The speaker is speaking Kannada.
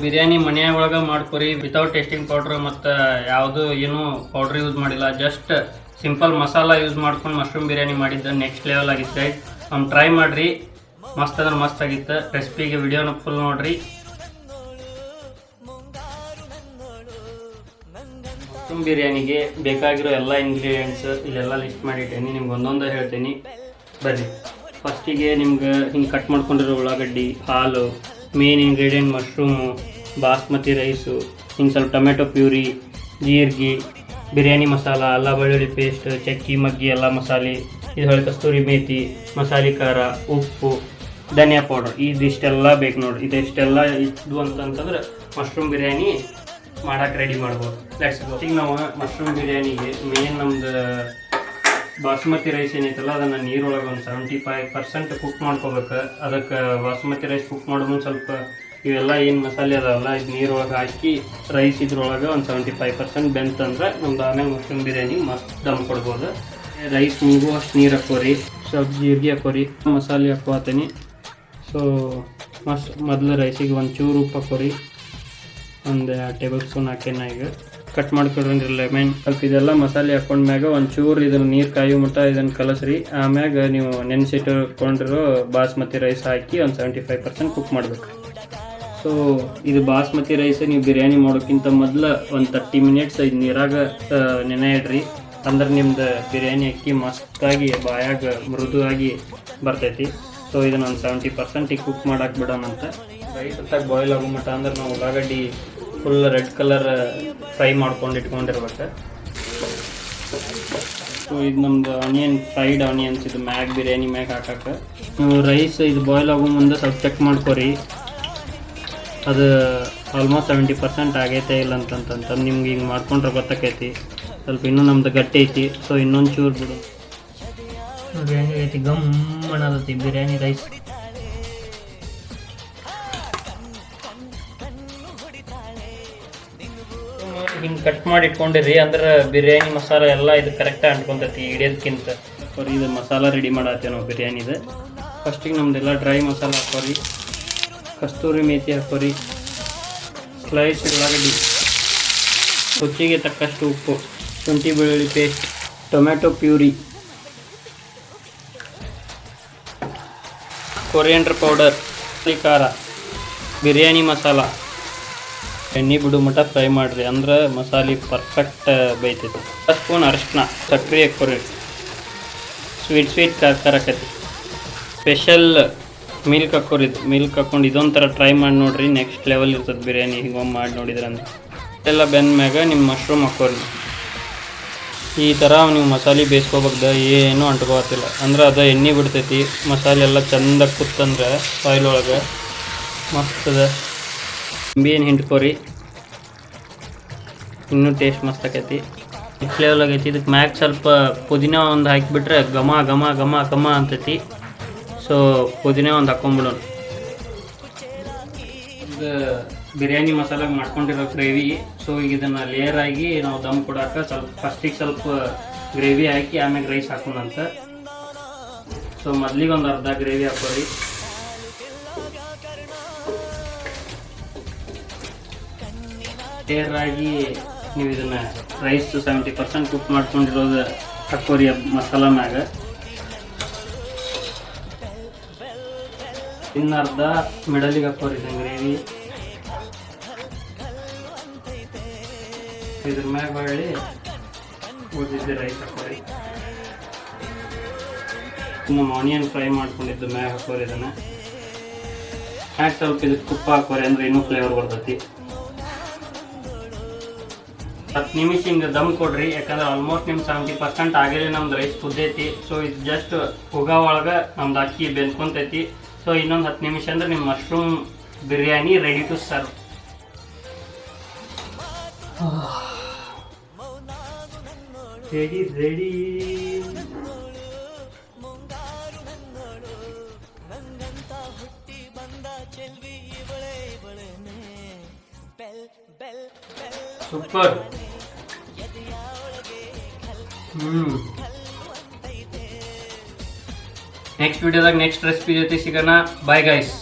ಬಿರಿಯಾನಿ ಮನೆಯೊಳಗೆ ಮಾಡ್ಕೊರಿ ವಿತೌಟ್ ಟೇಸ್ಟಿಂಗ್ ಪೌಡ್ರ್ ಮತ್ತು ಯಾವುದು ಏನು ಪೌಡ್ರ್ ಯೂಸ್ ಮಾಡಿಲ್ಲ, ಜಸ್ಟ್ ಸಿಂಪಲ್ ಮಸಾಲ ಯೂಸ್ ಮಾಡ್ಕೊಂಡು ಮಶ್ರೂಮ್ ಬಿರಿಯಾನಿ ಮಾಡಿದ್ದು ನೆಕ್ಸ್ಟ್ ಲೆವೆಲ್ ಆಗಿತ್ತು ಗೈಸ್. ಟ್ರೈ ಮಾಡಿರಿ, ಮಸ್ತ್ ಅಂದ್ರೆ ಮಸ್ತ್ ಆಗಿತ್ತು. ರೆಸಿಪಿಗೆ ವಿಡಿಯೋನ ಫುಲ್ ನೋಡ್ರಿ. ಮಶ್ರೂಮ್ ಬಿರಿಯಾನಿಗೆ ಬೇಕಾಗಿರೋ ಎಲ್ಲ ಇಂಗ್ರೀಡಿಯೆಂಟ್ಸ್ ಇಲ್ಲೆಲ್ಲ ಲಿಸ್ಟ್ ಮಾಡಿಟ್ಟೇನಿ, ನಿಮ್ಗೆ ಒಂದೊಂದು ಹೇಳ್ತೀನಿ ಬರ್ರಿ. ಫಸ್ಟಿಗೆ ನಿಮ್ಗೆ ಹಿಂಗೆ ಕಟ್ ಮಾಡ್ಕೊಂಡಿರೋ ಉಳ್ಳಾಗಡ್ಡಿ, ಹಾಲು, main ingredient mushroom, basmati rice, ಹಿಂಗೆ ಸ್ವಲ್ಪ ಟೊಮೆಟೊ ಪ್ಯೂರಿ, ಜೀರಿಗೆ, ಬಿರಿಯಾನಿ ಮಸಾಲ, ಅಲ್ಲ ಬೆಳ್ಳುಳ್ಳಿ ಪೇಸ್ಟ್, ಚಕ್ಕಿ ಮಗ್ಗಿ ಎಲ್ಲ ಮಸಾಲೆ, ಇದು ಹೊಳೆ ಕಸ್ತೂರಿ ಮೇಥಿ, ಮಸಾಲೆ ಖಾರ, ಉಪ್ಪು, ಧನಿಯಾ ಪೌಡರ್, ಇದಿಷ್ಟೆಲ್ಲ ಬೇಕು ನೋಡಿರಿ. ಇದಿಷ್ಟೆಲ್ಲ ಇದ್ದು ಅಂತಂತಂದ್ರೆ ಮಶ್ರೂಮ್ ಬಿರಿಯಾನಿ ಮಾಡೋಕೆ ರೆಡಿ ಮಾಡ್ಬೋದು. ಈಗ ನಾವು ಮಶ್ರೂಮ್ ಬಿರಿಯಾನಿಗೆ ಮೇನ್ ನಮ್ದು ಬಾಸುಮತಿ ರೈಸ್ ಏನೈತಲ್ಲ ಅದನ್ನು ನೀರೊಳಗೆ ಒಂದು 75% ಕುಕ್ ಮಾಡ್ಕೋಬೇಕು. ಅದಕ್ಕೆ ಬಾಸುಮತಿ ರೈಸ್ ಕುಕ್ ಮಾಡೋದು ಸ್ವಲ್ಪ ಇವೆಲ್ಲ ಏನು ಮಸಾಲೆ ಅದಾವಲ್ಲ ಇದು ನೀರೊಳಗೆ ಹಾಕಿ ರೈಸ್ ಇದ್ರೊಳಗೆ ಒಂದು 75% ಬೆಂತಂದ್ರೆ ನಮ್ದು ಆಮೇಲೆ ಮಶ್ರೂಮ್ ಬಿರಿಯಾನಿ ಮಸ್ತ್ ದಮ್ ಕೊಡ್ಬೋದು. ರೈಸ್ ಮುಗುವಷ್ಟು ನೀರು ಹಾಕೋರಿ, ಸ್ವಲ್ಪ ಜೀರಿಗೆ ಹಾಕೋರಿ, ಮಸಾಲೆ ಹಾಕೋತೀನಿ. ಸೊ ಮೊದಲು ರೈಸಿಗೆ ಒಂದು ಚೂರು ಉಪ್ಪು ಹಾಕೋರಿ, ಒಂದು 2 ಟೇಬಲ್ ಸ್ಪೂನ್ ಹಾಕೇನ. ಈಗ ಕಟ್ ಮಾಡ್ಕೊಡ್ರಿ ಲೆಮನ್ ಸ್ವಲ್ಪ ಇದೆಲ್ಲ ಮಸಾಲೆ ಹಾಕೊಂಡ್ಮ್ಯಾಗ ಒಂಚೂರು ಇದನ್ನು ನೀರು ಕಾಯೋ ಮಟ್ಟ ಇದನ್ನು ಕಲಸ್ರಿ. ಆಮ್ಯಾಗ ನೀವು ನೆನೆಸಿಟ್ಕೊಂಡಿರೋ ಬಾಸ್ಮತಿ ರೈಸ್ ಹಾಕಿ ಒಂದು 75% ಕುಕ್ ಮಾಡಬೇಕು. ಸೊ ಇದು ಬಾಸ್ಮತಿ ರೈಸ್ ನೀವು ಬಿರಿಯಾನಿ ಮಾಡೋಕ್ಕಿಂತ ಮೊದಲು ಒಂದು 30 ಮಿನಿಟ್ಸ್ ಇದು ನೀರಾಗ ನೆನೆ ಇಡ್ರಿ. ಅಂದ್ರೆ ನಿಮ್ದು ಬಿರಿಯಾನಿ ಅಕ್ಕಿ ಮಸ್ತಾಗಿ ಬಾಯಾಗ ಮೃದುವಾಗಿ ಬರ್ತೈತಿ. ಸೊ ಇದನ್ನು ಒಂದು 70% ಕುಕ್ ಮಾಡಕ್ಕೆ ಬಿಡೋಣಂತ. ರೈಸ್ ಹೊತ್ತಾಗ ಬಾಯ್ಲ್ ಆಗೋ ಮಟ್ಟ ಅಂದ್ರೆ ನಾವು ಉಳ್ಳಾಗಡ್ಡಿ ಫುಲ್ ರೆಡ್ ಕಲರ್ ಫ್ರೈ ಮಾಡ್ಕೊಂಡು ಇಟ್ಕೊಂಡಿರ್ಬೇಕು. ಸೊ ಇದು ನಮ್ದು ಫ್ರೈಡ್ ಆನಿಯನ್ಸ್ ಇದು ಮ್ಯಾಗ್ ಬಿರಿಯಾನಿ ಮ್ಯಾಗ್ ಹಾಕಕ್ಕೆ. ನೀವು ರೈಸ್ ಇದು ಬಾಯ್ಲ್ ಆಗೋ ಮುಂದೆ ಸ್ವಲ್ಪ ಚೆಕ್ ಮಾಡ್ಕೊರಿ, ಅದು ಆಲ್ಮೋಸ್ಟ್ 70% ಆಗೈತೆ ಇಲ್ಲ ಅಂತಂತಂದು ನಿಮ್ಗೆ ಹಿಂಗೆ ಮಾಡ್ಕೊಂಡ್ರೆ ಗೊತ್ತಾಕೈತಿ. ಸ್ವಲ್ಪ ಇನ್ನೂ ನಮ್ದು ಗಟ್ಟಿ ಐತಿ. ಸೊ ಇನ್ನೊಂದು ಚೂರು ಬಿಡು ನೋಡಿರಿ ಹೆಂಗೈತಿ, ಗಮ್ ಅನ್ನೋದೈತಿ ಬಿರಿಯಾನಿ ರೈಸ್. ಹಿಂಗೆ ಕಟ್ ಮಾಡಿ ಇಟ್ಕೊಂಡಿರಿ ಅಂದ್ರೆ ಬಿರಿಯಾನಿ ಮಸಾಲ ಎಲ್ಲ ಇದು ಕರೆಕ್ಟಾಗಿ ಅಂಟ್ಕೊತೈತಿ ಹಿಡಿಯೋದಕ್ಕಿಂತ. ಬರೀ ಇದು ಮಸಾಲ ರೆಡಿ ಮಾಡತ್ತೇವೆ ನಾವು ಬಿರಿಯಾನಿದು. ಫಸ್ಟಿಗೆ ನಮ್ದೆಲ್ಲ ಡ್ರೈ ಮಸಾಲ ಹಾಕೋರಿ, ಕಸ್ತೂರಿ ಮೇಥಿ ಹಾಕೋರಿ, ಸ್ಲೈಸ್ ಉಳ್ಳಾಗಡ್ಡಿ, ರುಚಿಗೆ ತಕ್ಕಷ್ಟು ಉಪ್ಪು, ಶುಂಠಿ ಬೆಳ್ಳುಳ್ಳಿ paste, tomato puree, coriander powder, ಖಾರ, ಬಿರಿಯಾನಿ ಮಸಾಲ, ಎಣ್ಣೆ ಬಿಡು ಮಟ್ಟ ಫ್ರೈ ಮಾಡಿರಿ ಅಂದ್ರೆ ಮಸಾಲೆ ಪರ್ಫೆಕ್ಟ್ ಬೇಯ್ತೈತಿ. 1 ಸ್ಪೂನ್ ಅರಿಶಿನ, ಸಕ್ಕರೆ ಹಾಕೋರಿ, ಸ್ವೀಟ್ ಕರಕೈತಿ. ಸ್ಪೆಷಲ್ ಮಿಲ್ಕ್ ಹಾಕೋರಿ, ಮಿಲ್ಕ್ ಹಾಕೊಂಡು ಇದೊಂಥರ ಟ್ರೈ ಮಾಡಿ ನೋಡಿರಿ, ನೆಕ್ಸ್ಟ್ ಲೆವೆಲ್ ಇರ್ತದೆ ಬಿರಿಯಾನಿ. ಹಿಂಗೆ ಮಾಡಿ ನೋಡಿದ್ರೆ ಅಂದ್ರೆ ಎಲ್ಲ ಬೆಂದ ಮ್ಯಾಗ ನಿಮ್ಮ ಮಶ್ರೂಮ್ ಹಾಕೋರಿ. ಈ ಥರ ನೀವು ಮಸಾಲೆ ಬೇಯಿಸ್ಕೋಬೇಕು, ಏನೂ ಅಂಟ್ಕೋತಿಲ್ಲ ಅಂದ್ರೆ ಅದು ಎಣ್ಣೆ ಬಿಡ್ತೈತಿ. ಮಸಾಲೆ ಎಲ್ಲ ಚಂದ ಕೂತಂದ್ರೆ ಆಯಿಲ್ ಒಳಗೆ ಮಸ್ತದ. ನಿಂಬೆಹಣ್ಣು ಹಿಂಡ್ಕೋರಿ, ಇನ್ನೂ ಟೇಸ್ಟ್ ಮಸ್ತ್ ಆಕೈತಿ. ನೆಕ್ಸ್ಟ್ ಲೆವೆಲ್ ಆಗೈತಿ. ಇದಕ್ಕೆ ಮ್ಯಾಗ ಸ್ವಲ್ಪ ಪುದೀನ ಒಂದು ಹಾಕಿಬಿಟ್ರೆ ಘಮ ಘಮ ಘಮ ಘಮ ಅಂತೈತಿ. ಸೊ ಪುದೀನ ಒಂದು ಹಾಕೊಂಡ್ಬಿಡೋಣ. ಇದು ಬಿರಿಯಾನಿ ಮಸಾಲ ಮಾಡ್ಕೊಂಡಿರೋ ಗ್ರೇವಿ. ಸೊ ಈಗ ಇದನ್ನು ಲೇಯರ್ ಆಗಿ ನಾವು ದಮ್ ಕೊಡೋಕೆ ಫಸ್ಟಿಗೆ ಸ್ವಲ್ಪ ಗ್ರೇವಿ ಹಾಕಿ ಆಮೇಲೆ ರೈಸ್ ಹಾಕೋಣಂತ. ಸೊ ಮೊದಲಿಗೆ ಒಂದು ಅರ್ಧ ಗ್ರೇವಿ ಹಾಕೋರಿ. ಲೇಯರ್ ಆಗಿ ನೀವು ಇದನ್ನು ರೈಸ್ 70% ಕುಕ್ ಮಾಡ್ಕೊಂಡಿರೋದು ಹಾಕೋರಿ ಮಸಾಲ ಮ್ಯಾಗ. ಇನ್ನು ಅರ್ಧ ಮಿಡಲಿಗೆ ಹಾಕೋರಿ ಇದನ್ನು ಗ್ರೇವಿ. ಇದ್ರ ಮ್ಯಾಗ ಹೊಳ್ಳಿ ಉಳಿದಿದ್ದ ರೈಸ್ ಹಾಕೋರಿ. ನಮ್ಮ ಆನಿಯನ್ ಫ್ರೈ ಮಾಡ್ಕೊಂಡಿದ್ದು ಮ್ಯಾಗ ಹಾಕೋರಿ. ಇದನ್ನು ಮ್ಯಾಗ ಸ್ವಲ್ಪ ಇದಕ್ಕೆ ತುಪ್ಪ ಹಾಕೋರಿ ಅಂದ್ರೆ ಇನ್ನೂ ಫ್ಲೇವರ್ ಬರ್ತೈತಿ. 10 ನಿಮಿಷ ಹಿಂಗೆ ದಮ್ ಕೊಡ್ರಿ, ಯಾಕಂದ್ರೆ ಆಲ್ಮೋಸ್ಟ್ ನಿಮ್ಗೆ 70% ಆಗಲೇ ನಮ್ದು ರೈಸ್ ಕುದ್ದೈತಿ. ಸೊ ಇದು ಜಸ್ಟ್ ಹುಗ ಒಳಗೆ ನಮ್ದು ಅಕ್ಕಿ ಬೆಂದ್ಕೊಂತೈತಿ. ಸೊ ಇನ್ನೊಂದು 10 ನಿಮಿಷ ಅಂದ್ರೆ ನಿಮ್ಮ mushroom biryani ready to serve. Ready super. Next ವಿಡಿಯೋದಾಗ ನೆಕ್ಸ್ಟ್ ರೆಸಿಪಿ ಜೊತೆ ಸಿಗೋಣ. Bye guys.